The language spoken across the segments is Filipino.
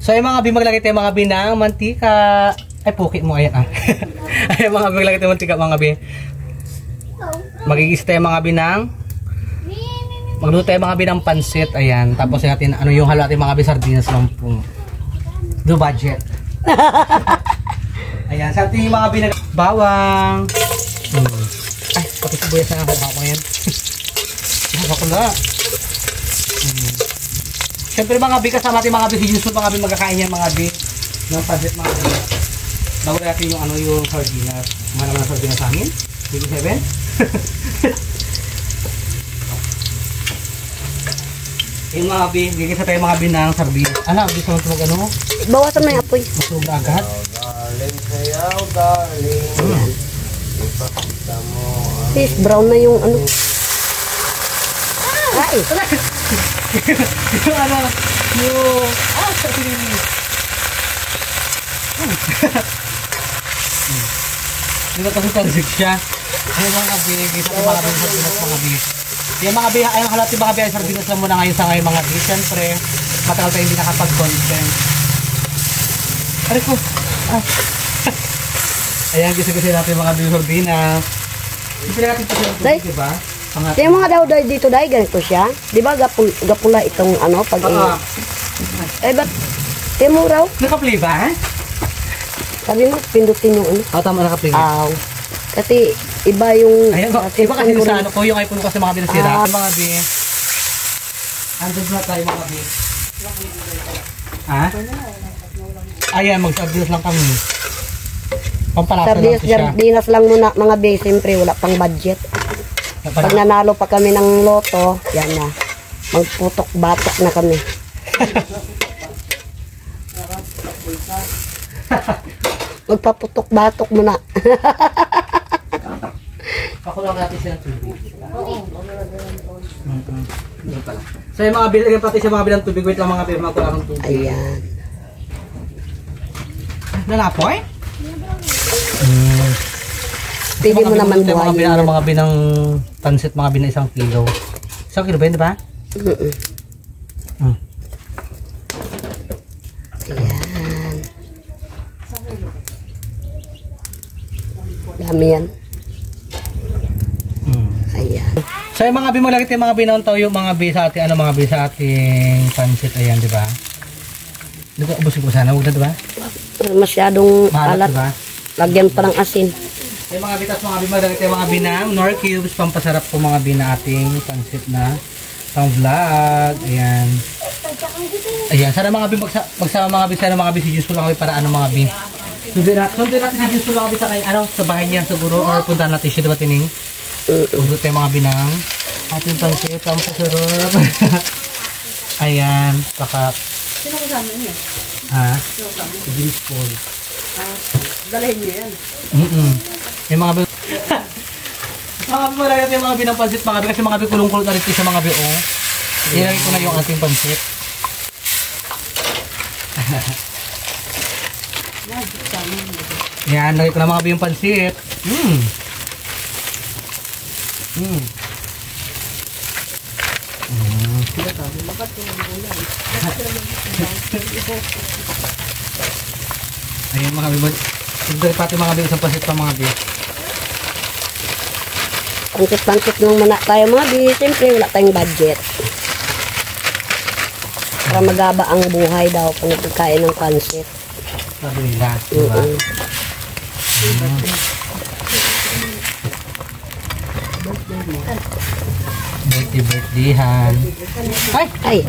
So ay mga bi, maglagay tayo mga bi ng mantika. Ay pukit mo, ayan ah. Ay mga bi, maglagay tayo ng mantika mga bi. Magigis tayo mga bi ng magluto tayo mga bi ng pansit. Ayan, tapos natin ano yung halo natin mga bi, sardinas lang po. Do budget. Ayan, sa ating mga bi ng bawang. Ay, pati sibuyas na hawak ko yan. Hawak ko na. Siyempre mga bi, kasama natin mga bi, si Junso mga bi, magkakain yan mga bi ng pansit mga bi. Bago natin yung ano yung sardinas. Mahal naman ang sardinas sa amin. 27. Yung mga bi, gigisa tayo mga bi ng sardinas. Ano, gusto mo ito mag ano? Bawasan mo yung apoy. Masog agad. Darling, sayaw, darling. Ipakita mo. Sis, brown na yung ano. Ay! Yung ano, yung... Ah, sardinas. Hindi na kasi tansik siya. Ay mga bi, gigisa tayo mga bi ng sardinas mga bi. Yung mga bi, ay halati mga bi, ay sardinas lang muna ngayon sa ngayon mga bi. Siyempre, matagal tayo hindi nakapag-content. Aray ko. Ah. Ayan, gisa-gisa natin mga bi sardinas. Hindi natin pa siya, diba? Yung mga daw dito dahil ganito siya. Di ba gapula itong ano pag eh ba't mo raw? Naka-play ba? Sabi mo pindutin yung ano. Tama naka-play. Kasi iba yung ayan, iba kasi sa ano ko yung iPhone ko kasi mga binasira. Mga bi. Andun na tayo mga bi. Ha? Ayan, mag-sardinas lang kami. Pampalasa lang siya. Sardinas lang muna mga bi. Siyempre wala pang budget. Pag nanalo pa kami ng loto, yan na. Magputok-batok na kami. Magpaputok-batok muna. Pakulang natin siya ng tubig. So yung mga bilagyan pati siya mga bilang tubig. Wait lang mga bilang makulang ng tubig. Ayan. Nanapoy? Pili mo naman buhayin. Mga binang pansit, mga binang 1 kilo. 1 kilo ba yun, diba? Ayan. Dami yan. Ayan. So yung mga bi, maglagay tayo mga binang tayo yung mga bi sa ating, ano mga bi sa ating pansit. Ayan, diba? Hindi ko ubusin ko sana, huwag na diba? Masyadong alat. Diba? Lagyan pa ng asin. Yung mga bitas mga bi, maglagay tayo mga binang Nor Cubes, pampasarap po mga bi na ating pansit na pang vlog. Ayan. Ayan, sana mga bi magsama mga bi, sana mga bi si Juice lang kami para ano mga bi. Sundin natin si Juice lang kami sa kay ano, sa bahay niya siguro or puntahan natin siya, diba tining? Ugot tayo mga binang ating pansit, pampasarap. Ayan, baka Sino kasama niya? ha? Sino kasama niya? Si Juice Paul. Dalahin niya yan. Yung mga bi mga bi, malagay yung mga binang pansit mga bi, kasi mga bi kulong-kulong na rin sa mga bi, oh. Ilagay ko na yung ating pansit. Yan, lagay ko na mga bi yung pansit. Ayun mga bi, siguro pati mga bi isang pansit pa mga bi. Pansit-pansit nung muna tayo mga bi. Siyempre wala tayong budget. Para magaba ang buhay daw kung nagkain ng pansit. Sabi nila, diba? Birthday-han. Ay! Ay!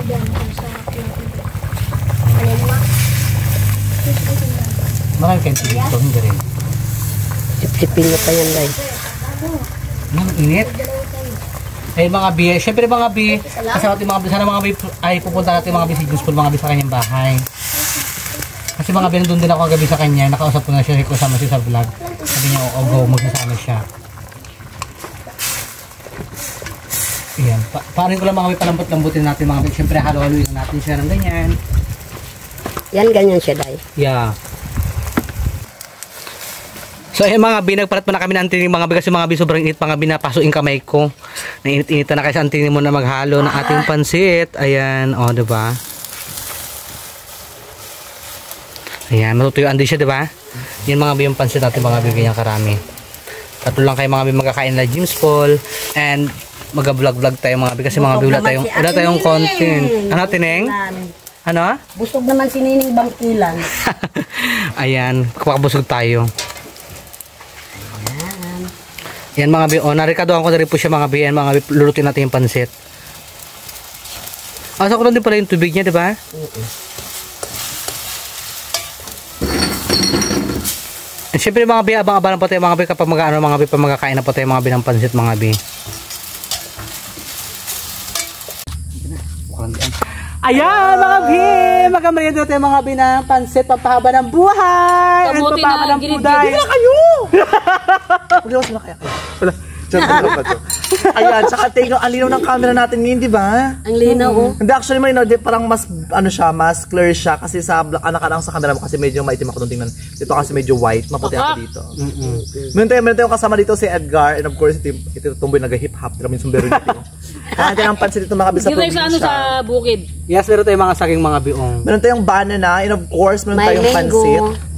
Baka yung sige ito, hindi rin. Sip-sipin nyo pa yan guys. Init. Eh mga bi, syempre mga bi, kasama natin mga bi, sana mga bi ay pupunta natin mga bi si Guspol mga bi sa kanyang bahay. Kasi mga bi, nandun din ako kagabi sa kanya, nakausap ko na siya, kasama siya sa vlog. Sabi niya, oo, go, magsasama siya. Ayan, paano ko lang mga bi, palambot-lambutin natin mga bi, syempre halo-haloin natin siya ng ganyan. Yan, ganyan siya dahil. Yeah. So ayun mga bi, nagpalat mo na kami ng tining mga bi kasi mga bi sobrang init mga bi, napasuin kamay ko. Nainit-init na kasi ang tining mo na maghalo ng ating pansit. Ayan, o diba? Ayan, matutuyuan din siya, di ba? Yan mga bi yung pansit natin mga bi, ganyan karami. Tatlo lang kayo mga bi magkakain na James Paul. And mag-vlog-vlog tayo mga bi kasi mga bi wala tayong content. Ano, Tineng? Ano? Busog naman si Nining Bangkilan. Ayan, kapakabusog tayo. Yan mga bi, narikadoan ko na rin po siya mga bi. Yan mga bi, lulutin natin yung pansit. Asa ko lang din pala yung tubig niya, di ba? And syempre mga bi, abang-abangan po tayo mga bi kapag mga bi, magkakain na po tayo mga bi ng pansit mga bi. Ayan mga bi, magkamarihan tayo mga bi ng pansit, pampahaba ng buhay. Kamuti pampahaba na ng buday. ginid-gid. Kayo! Hindi ako sila kaya. Wala. Ayan, tsaka tingnan, ang linaw ng camera natin ngayon, di ba? Ang linaw, oh. Hindi, actually, may parang mas, ano siya, mas clear siya. Kasi sa anak-anak sa camera mo, kasi medyo maitim ako nung tingnan. Dito kasi medyo white, maputi ako dito. Meron tayo kasama dito si Edgar, and of course, ito tumboy nag-hip-hop. Tira mo yung sumbero dito. Kaya natin ang pansin dito mga kabisa Dito tayo sa ano sa bukid. Yes, meron tayong mga saging mga biong. Meron tayong banana, and of course, meron May tayong mango. pansit.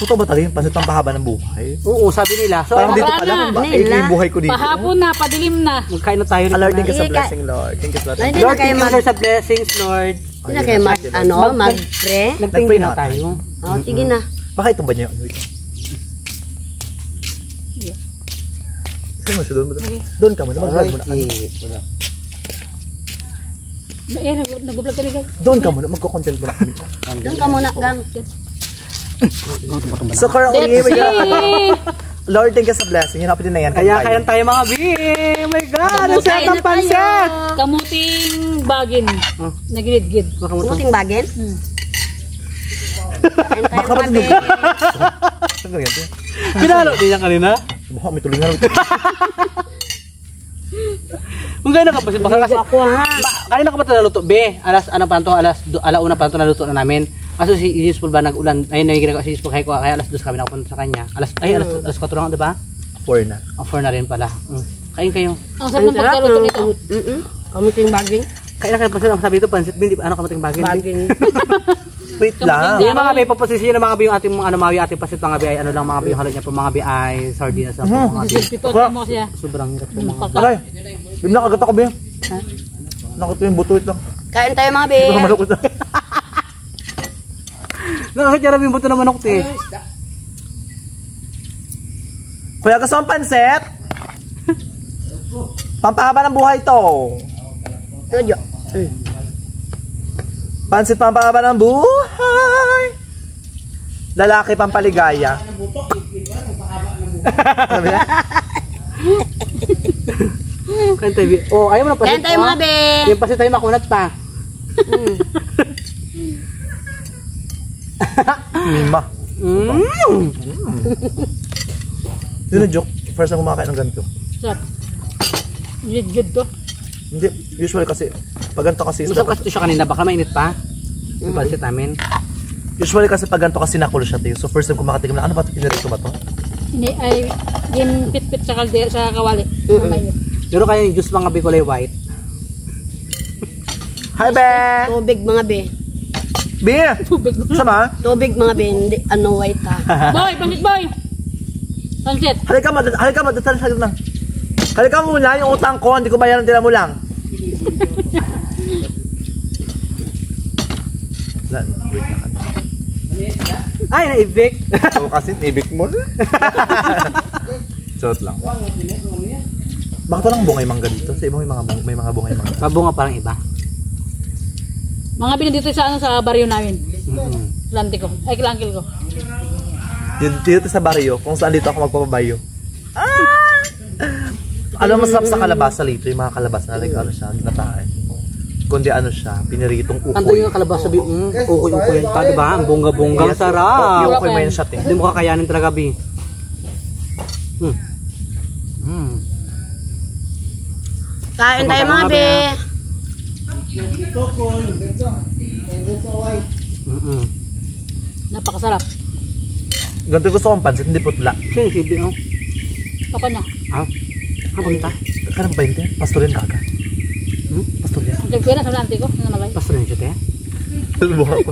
Totoo ba talaga yung pansit pang pahaba ng buhay? Oo, sabi nila. So, Parang dito wala pa lang, na. ito yung buhay ko dito. Pahapon na, padilim na. magkain na tayo. Lord, thank you sa Sige, blessing, Lord. Thank you sa blessing. Hindi na Lord, kayo thank you mag... Lord, sa blessings, Lord. Hindi na kayo mag-pre. Nagpray na tayo. Oh, sige na. Baka ito ba niya? Saan mo siya doon? Doon ka muna. Mag-vlog muna. Nag-vlog ka rin. Doon ka muna. Magko-content muna. Doon ka muna, gang. So currently, Let's see! Lord, thank you sa blessing. Hinapin din na yan. Kaya kayan tayo mga bi. Oh my God, ang sarap ng pansit. Kamuting bagin. Nagilid-gid. Puting bagin? Kain tayo mga be. Saan ka ganyan? Pinalo din yan kanina. Baka may tuloy nga. Kung gano'n ka pa, baka Ako ha. kanina ka pa ito naluto, be. Ano pa ito, alauna pa ito naluto na namin. Kaso si Useful ba nag-ulan, ayun na yung ginagawa si Useful, kaya alas 2 kami nakapunta sa kanya. Alas 4 lang, diba? 4 na. 4 na rin pala. Kain kayo. Ang sarap ng pagkaluto nito. Kamuting bagin? Kaya kayo pansit, ang sabi ito, pansit, hindi ano kamating bagay. Bagin. Wait lang. Yung mga bi, paposisyon ng mga bi yung ating ano mga ating pansit mga bi ay ano lang mga bi yung halo niya po mga bi ay sardinas lang po mga bi. Pipot mo siya. Sobrang hirap po mga bi. Aray. Bim na kagat ako, Bim. Nakot ko yung buto ito. Kain tayo mga be. Ito na malukot na. Nakakatira yung buto na manok te. Kuya, gusto mong pansit? Pampahaba ng buhay to. Tudyo. Pansit pampahaba ng buhay. Lalaki pampaligaya. Sabi na? Kain tayo bi. Oh, ayaw mo na pansit. Kain tayo mga be. Yung pansit tayo makunat pa. Mima. Yun na joke. First time kumakain ng ganito. Sarap. Gid-gid to. Hindi. Usually kasi, pag ganito kasi, Gusto kasi siya kanina, baka mainit pa. Yung pansit namin. usually kasi pag ganito kasi nakulo siya tayo. So first time kumakatigam na, ano ba ito? Pinirito ba ito? Hindi ay yung pit-pit sa kalder sa kawali. Mainit. Pero kaya yung juice mga bi kulay white. Hi, Be! Tubig mga be. Be! Sama? Tubig mga be. Hindi, ano white ha. Boy, pansit boy. Pansit. Halika mo, halika lang. Halika muna, yung utang ko, hindi ko bayaran, tira mo lang. Wait na ka. Ay, naibig. So kasi, ibig mo. Shot lang. Bakit walang bungay mangga dito? Sa iba may mga bungay mangga. Pabunga parang iba. Mga binili dito sa ano sa baryo namin. Klante ko. Ay, klangkil ko. Dito sa baryo, kung saan dito ako magpapabayo. Alam mo, masarap sa kalabasa lito, yung mga kalabasa na like, ano siya, ginataan. Kundi ano siya, piniritong Ando ukoy. yung kalabasa bi. Ukoy yan pa, diba? Ang bongga-bongga. Ang sarap. Yung ukoy mo yun siya, te. Hindi mo kakayanin talaga, bi. Kain tayo mga be. Napakasarap. Ganito gusto kong pansit, hindi putla. Siya yung sibi, oh. Papa niya. Ah, punta. Karang ba yun, te? Pastorin kaga. Pastorin. Ang tagpira sa klante ko. Ano namalay? Pastor yun siya, te. Buha ko.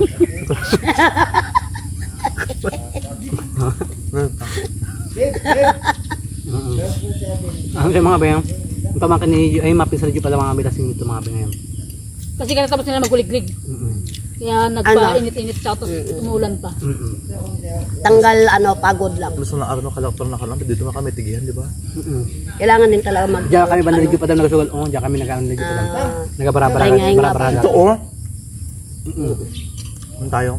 Ang mga ba yan? Ang pamangkin ni ay mapinsan ni pala mga bilasing ito mga ngayon. Kasi katapos nila magkuliglig. Kaya nagpa-init-init siya tapos umulan pa. Tanggal pagod lang. Gusto na araw kalaktor na kalang dito na kami tigihan, di ba? Kailangan din talaga mag... Diyan kami ba nalidyo pa daw nagasugal? Oo, diyan kami nag-nalidyo pa daw. Nagabara-bara. Ito oh. Ano tayo?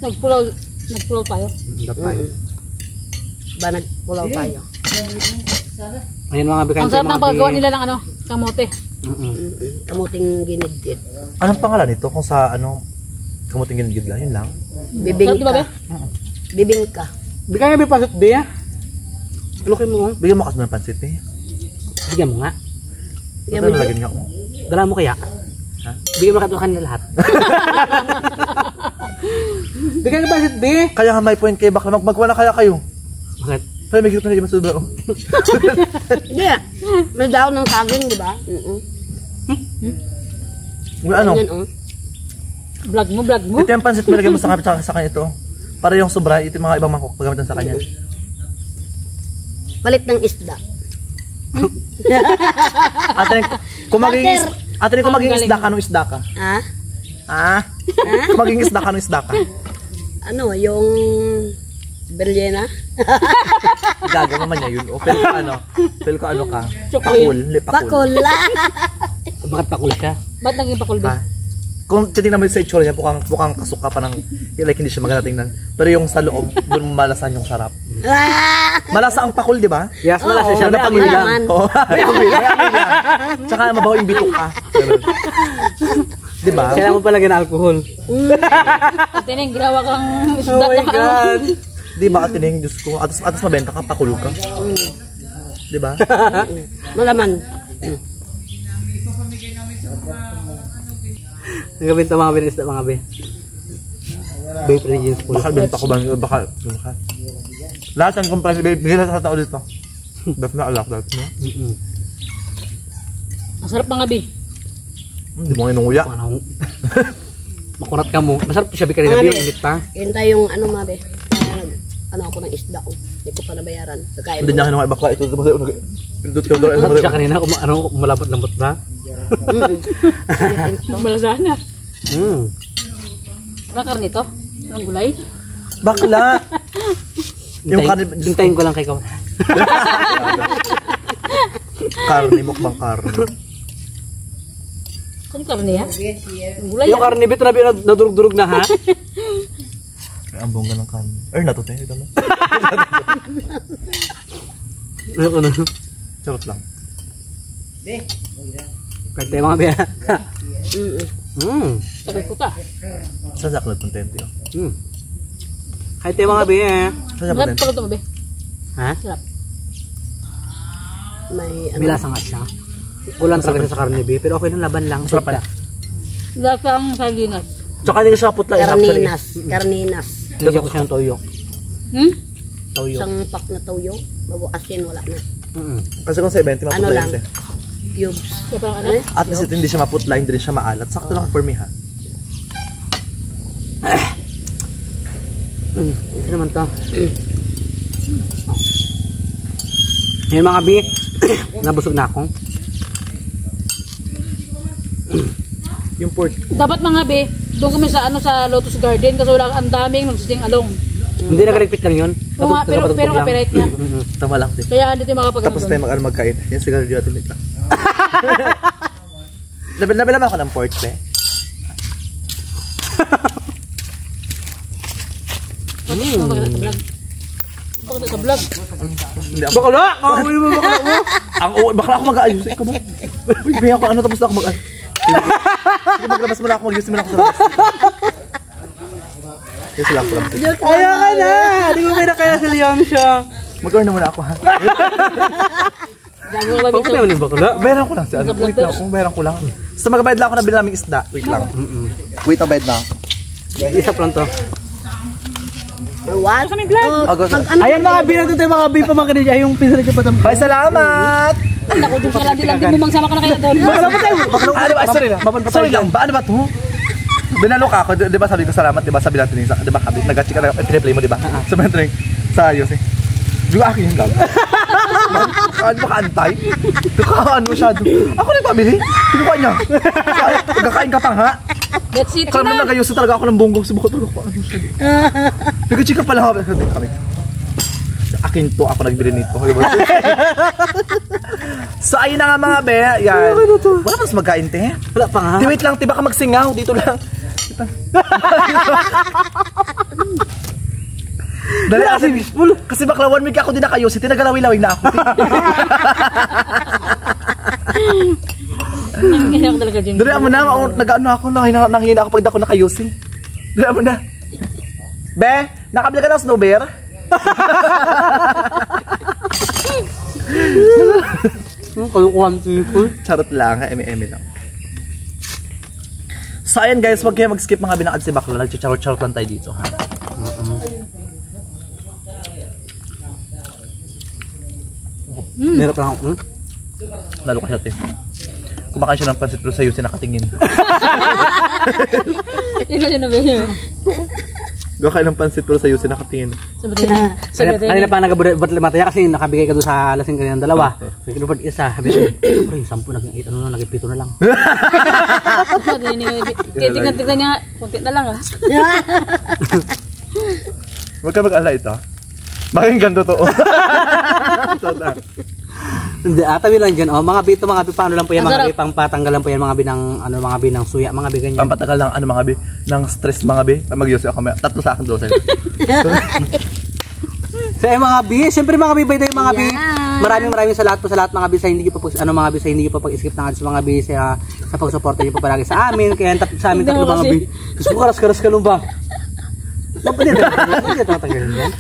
Nagpulaw tayo. Ba nagpulaw tayo? Ayan mga bikante. Ang sarap ng paggawa nila ng kamote. Kamuting ginidgid. Anong pangalan nito kung sa kamuting ginigid lang? Yun lang. Sarap di ba, be? Bibingka. Bigyan niya pasok di ah. Lukin mo. Bigyan mo kasi ng pansit eh. Bigyan mo nga. Ito nalagyan nga ako. Dala mo kaya? Ha? Bigyan mo katukan nila lahat. Bigyan niya pasok di. Kaya nga may point kayo, baka magkuha na kaya kayo. Bakit? Kaya may gilip na hindi masubra oh. Hindi. May daon ng saging, di ba? Well, ano? Ganyan, Vlog mo. Ito yung pansit mo lagyan mo sa kanya ito. Para yung sobra, ito yung mga ibang mangkok pagamitan sa kanya. Palit ng isda. Kung maging isda ka, anong isda ka? Ha? Ha? Kung maging isda ka, anong isda ka? Yung... Berlina? Gaga naman niya yun. O, pero ka ano ka? Chocolate. Pakul. Bakit pakul siya? Ba't naging pakul, be? Ha? Kung titignan mo sa itsura niya, mukhang kasuka pa ng, like hindi siya maganda tingnan. Pero yung sa loob, doon malasan yung sarap. Malasa ang pakul, di ba? Yes, malasa siya. May amoy lang. malaman. Oo, may amoy lang. Tsaka mabaho yung bitok ka. Ganun. Di ba? Kailangan mo palagyan ng alcohol. At yun, ginawa kang isda Oh my na God! Di ba ate Neng, Diyos ko, atas mabenta ka, pakul ka. Di ba? Malaman. Ang gawin ito mga binisda mga be. Bay Regents po. Baka benta ko ba? Baka. Lahat ng compress, bigyan na sa tao dito. Dap na alak, dap na. Ang sarap mga, be. Hindi mo inunguya. Makurat ka mo. Masarap siya bi kanina. Init pa. Hintay yung mabe. Ako ng isda ko. Hindi ko pa nabayaran. Hindi niya kinuha bakla. Ito ito ito. Pindot ka doon. Masarap siya kanina. Malapot-lambot na. Malasana. Ano karne ito? Ang gulay? Bakla. Yung karne. Hintayin ko lang kay Kaw. Karne, mukbang karne. Ano karne yan? Ang gulay Yung karne bito na nadurug-durug na ha? Ang bongga ng karne. Nato tayo. Ito na. Ano? Charot lang. Kagtay mga be. Sabi ko ka. Saan sa akin nagkontento yun? Kahit tayo mga be. Saan sa Sarap kontento? pala ito, be. Ha? Sarap. May Bilasa nga siya. Kulang talaga siya sa karne be. Pero okay lang, laban lang. Masarap pala. Lasang sardinas. Tsaka hindi siya putla. Karninas. Lagyan ko siya ng toyo. Toyo. Isang pack na toyo. Bago asin, wala na. Kasi kung sa 20, maputla lang? yun. Cubes. Kaya parang ano? At least hindi siya maputla, hindi rin siya maalat. Sakto lang for me ha. Ito naman to. Ngayon mga bi, nabusog na ako. Yung pork. Dapat mga, be, doon kami sa Lotus Garden kasi wala ang daming nagsising along. Hindi nakaligpit lang yun. Oo nga, pero copyright na. Tama lang din. Kaya hindi tayo makapag Tapos tayo magkain. Yan siguro dito natin ito. Nabilam ako ng pork pe. Bakit sa vlog? Hindi ako. Bakala! Kakawin mo bakala mo! Bakla ako mag-aayos. Ikaw ba? Bigyan ko ano tapos na ako mag-aayos. Sige maglabas mo na ako. Mag-use mo na ako sa labas. Yes lang. Kaya ka na! Di mo may nakaya sa Liam siya. Mag-earn na muna ako ha. Pagod na yun yung bakala. Bayaran ko lang siya. Wait lang ako. Bayaran ko lang. Basta magbayad lang ako na binaming isda. Wait lang. Wait, ang bayad lang. Isa pronto. What? Sa may vlog. Ayan mga bi, nandun tayo mga bi pa mga kanina. Yung pinsan na patam. Bye, salamat! Naku, doon sa landi mo magsama ka na kayo doon. Bakla mo tayo. Bakla mo tayo. Sorry lang. Sorry lang. Paano ba ito? Binalo ka ako, di ba sabi ko salamat, di ba sabi natin, di ba sabi, nag-check ka, piniplay mo, di ba? Sabi natin, sa ayos eh. Di ba akin yung gag? Ano ba kaantay? Ano masyado? Ako na yung pamili. Tingnan ko niya. Nagkakain ka pa nga. That's it. Kaya naman nagayusin talaga ako ng bonggong. Subukan talaga ako. Ano siya? Nag-check ka pala ako. Kami. Akin to, ako nagbili nito. So ayun na nga mga be. Yan. Wala mas magkain te. Wala pa nga. Wait lang, tiba ka magsingaw. Dito lang. Dali kasi bakla 1 week ako din nakayusin. Tinagalawi-lawig na ako. Nangyayari ako talaga dyan. Dali mo na, nag-ano ako, nangihina ako pag ako nakayusin. Dali mo na. Be, nakabila ka ng snow bear? Kalukuhan people. Charot lang, eme-eme lang. So ayan guys, wag kayo mag-skip mga binakad si bakla. Nag-charot-charot lang tayo dito ha. Meron pa lang ako. Lalo ka siya te. Kumakain siya ng pansit pero sa'yo sinakatingin. Tingnan nyo na ba yun? Kumakain ng pansit pero sa'yo sinakatingin. Kanina pa nag-ba't mataya kasi nakabigay ka doon sa lasing kanina dalawa. Kasi kinupad isa. Sabi ko, "Pre, 10 nag-7 na lang." Tingnan niya, kunti na lang ah. Huwag ka mag-ala ito. Bakit ganito to? Hindi, tabi lang dyan. Mga bito, paano lang po yan, mga bi, pang patanggal lang po yan, mga binang, mga binang suya, mga bi ganyan. Pampatagal lang, mga bi, ng stress mga bi. Mag-yossi ako, 3 sa akin, 2 sa'yo. So, mga bi, siyempre mga bi, by the way, mga bi, maraming salamat po sa lahat, mga bi, sa hindi ko pa pag-skip ng ads, mga bi, sa pag-suporta niyo po palagi sa amin, kaya sa amin tatlo mga bi. Gusto mo karas-karas ka nung ba? Pwede ito matanggalin yan.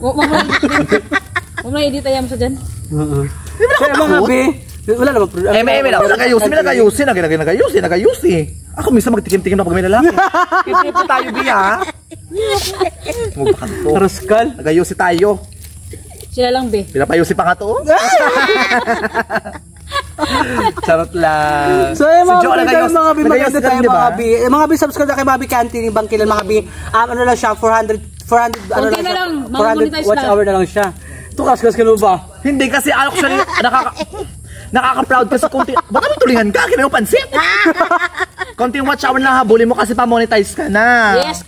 Huwag mo na-edit ayam sa dyan. Kaya mga bi, wala naman. Eme lang, nagayusin. Ako minsan magtikim-tikim na pag may lalaki. Hindi pa tayo bi ha. Magpakanto. Karaskal. Nagayusin tayo. Sila lang, be. Pinapayusin pa nga to. Charot lang. So yung mga bi, maganda tayo mga bi. Mga bi, subscribe na kay Bobby Canteen, yung bangkilan mga bi. Ano lang siya, 400 ano lang siya, 400 watch hour na lang siya. Ito kas-kas ka ba? Hindi kasi actually, nakaka-proud kasi konti. Ba't ano tulingan ka? Kinayo pansit? Konting watch hour na habulin mo kasi pa-monetize ka na. Yes.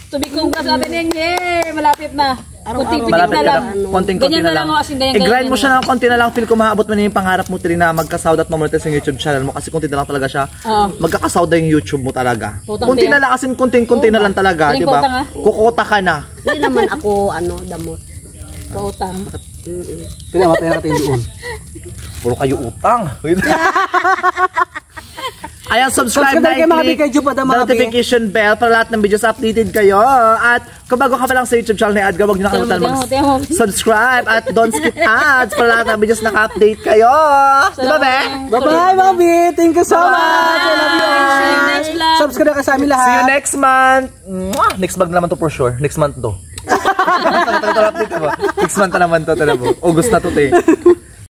Tubig kong gas natin yan. Yeah, malapit na. Konting Malapit na ka lang. na. Konting-konti na lang. I-grind mo siya ng konti na lang. Feel ko maabot mo na yung pangarap mo tiri na magka-sound at mamonetize yung YouTube channel mo. Kasi konti na lang talaga siya. Magkaka-sound na yung YouTube mo talaga. Konti na lang kasi konting-konti na lang talaga. Diba? Kukota ka na. Hindi naman ako, damot. Pautang. Pinamatay natin doon. Puro kayo utang. Ayan, subscribe na i-click notification bell para lahat ng videos updated kayo. At kung bago ka pa lang sa YouTube channel ni Edgar, huwag nyo nakalimutan mag-subscribe at don't skip ads para lahat ng videos naka-update kayo. Diba, be? Bye-bye, mga bi. Thank you so much. I love you all. Subscribe ka sa amin lahat. See you next month. Next month naman to for sure. Next month to. Next month na naman to. August na to, te.